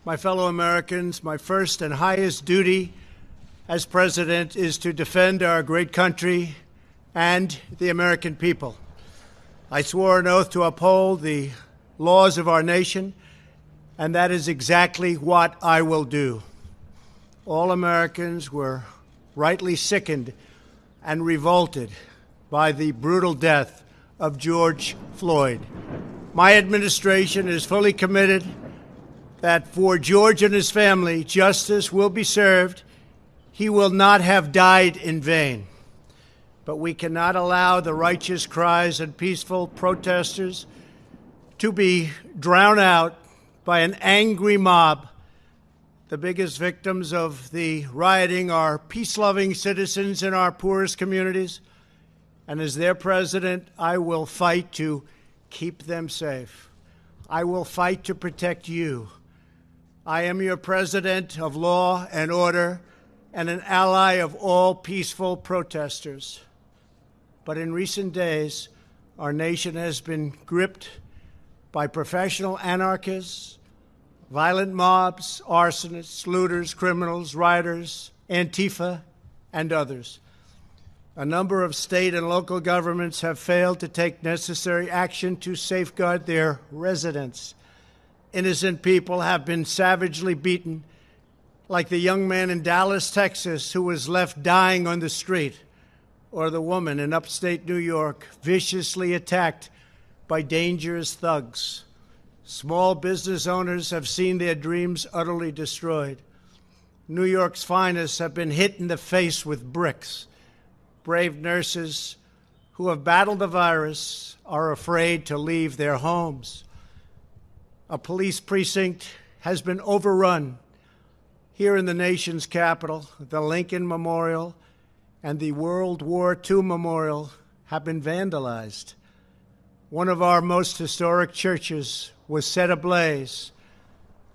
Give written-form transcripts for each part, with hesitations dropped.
My fellow Americans, my first and highest duty as president is to defend our great country and the American people. I swore an oath to uphold the laws of our nation, and that is exactly what I will do. All Americans were rightly sickened and revolted by the brutal death of George Floyd. My administration is fully committed that for George and his family, justice will be served. He will not have died in vain. But we cannot allow the righteous cries and peaceful protesters to be drowned out by an angry mob. The biggest victims of the rioting are peace-loving citizens in our poorest communities. And as their president, I will fight to keep them safe. I will fight to protect you. I am your president of law and order and an ally of all peaceful protesters. But in recent days, our nation has been gripped by professional anarchists, violent mobs, arsonists, looters, criminals, rioters, Antifa, and others. A number of state and local governments have failed to take necessary action to safeguard their residents. Innocent people have been savagely beaten, like the young man in Dallas, Texas, who was left dying on the street, or the woman in upstate New York viciously attacked by dangerous thugs. Small business owners have seen their dreams utterly destroyed. New York's finest have been hit in the face with bricks. Brave nurses who have battled the virus are afraid to leave their homes. A police precinct has been overrun. Here in the nation's capital, the Lincoln Memorial and the World War II Memorial have been vandalized. One of our most historic churches was set ablaze.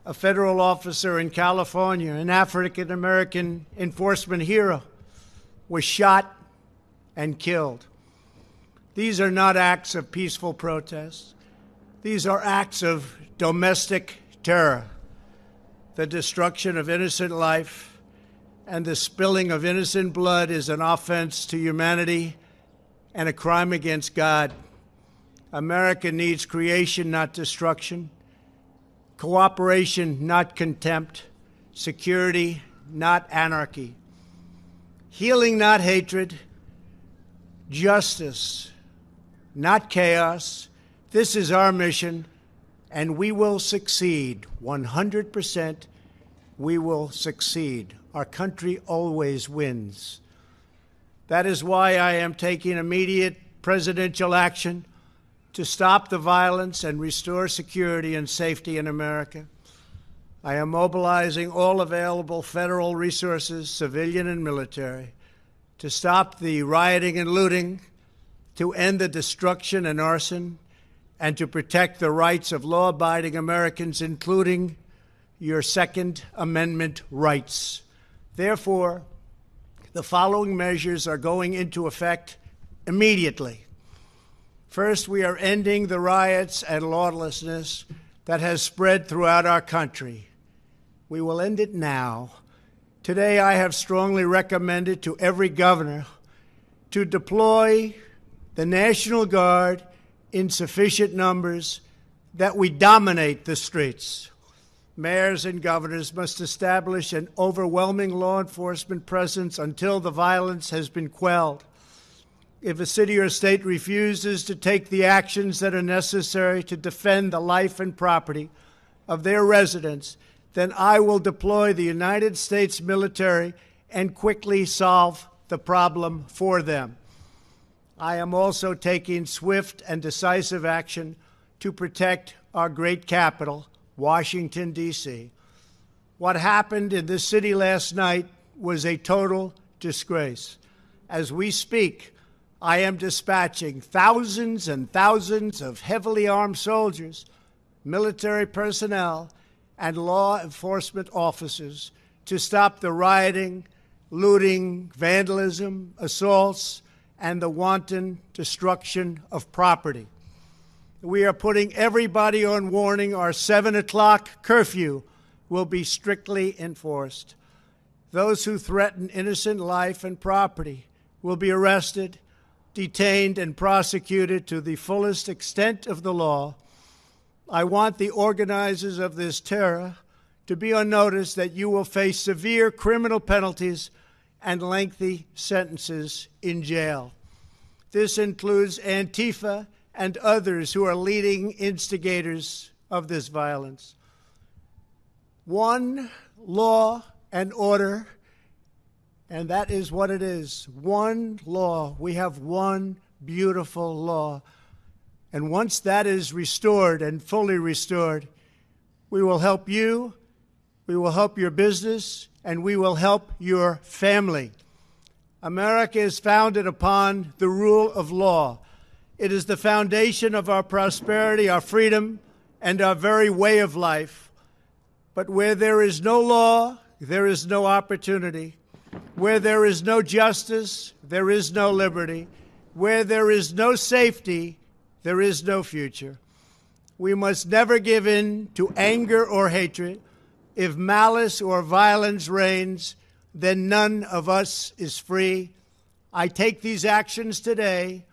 A federal officer in California, an African-American enforcement hero, was shot and killed. These are not acts of peaceful protest. These are acts of domestic terror. The destruction of innocent life and the spilling of innocent blood is an offense to humanity and a crime against God. America needs creation, not destruction, cooperation, not contempt, security, not anarchy, healing, not hatred, justice, not chaos. This is our mission, and we will succeed. 100%, we will succeed. Our country always wins. That is why I am taking immediate presidential action to stop the violence and restore security and safety in America. I am mobilizing all available federal resources, civilian and military, to stop the rioting and looting, to end the destruction and arson, and to protect the rights of law-abiding Americans, including your Second Amendment rights. Therefore, the following measures are going into effect immediately. First, we are ending the riots and lawlessness that has spread throughout our country. We will end it now. Today, I have strongly recommended to every governor to deploy the National Guard in sufficient numbers that we dominate the streets. Mayors and governors must establish an overwhelming law enforcement presence until the violence has been quelled. If a city or state refuses to take the actions that are necessary to defend the life and property of their residents, then I will deploy the United States military and quickly solve the problem for them. I am also taking swift and decisive action to protect our great capital, Washington, D.C. What happened in this city last night was a total disgrace. As we speak, I am dispatching thousands and thousands of heavily armed soldiers, military personnel, and law enforcement officers to stop the rioting, looting, vandalism, assaults, and the wanton destruction of property. We are putting everybody on warning. Our 7 o'clock curfew will be strictly enforced. Those who threaten innocent life and property will be arrested, detained, and prosecuted to the fullest extent of the law. I want the organizers of this terror to be on notice that you will face severe criminal penalties and lengthy sentences in jail. This includes Antifa and others who are leading instigators of this violence. One law and order, and that is what it is. One law. We have one beautiful law. And once that is restored and fully restored, we will help you, we will help your business, and we will help your family. America is founded upon the rule of law. It is the foundation of our prosperity, our freedom, and our very way of life. But where there is no law, there is no opportunity. Where there is no justice, there is no liberty. Where there is no safety, there is no future. We must never give in to anger or hatred. If malice or violence reigns, then none of us is free. I take these actions today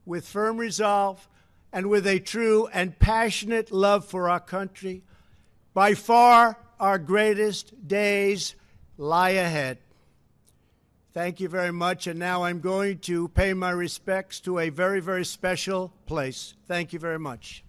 with firm resolve and with a true and passionate love for our country. By far, our greatest days lie ahead. Thank you very much, and now I'm going to pay my respects to a very, very special place. Thank you very much.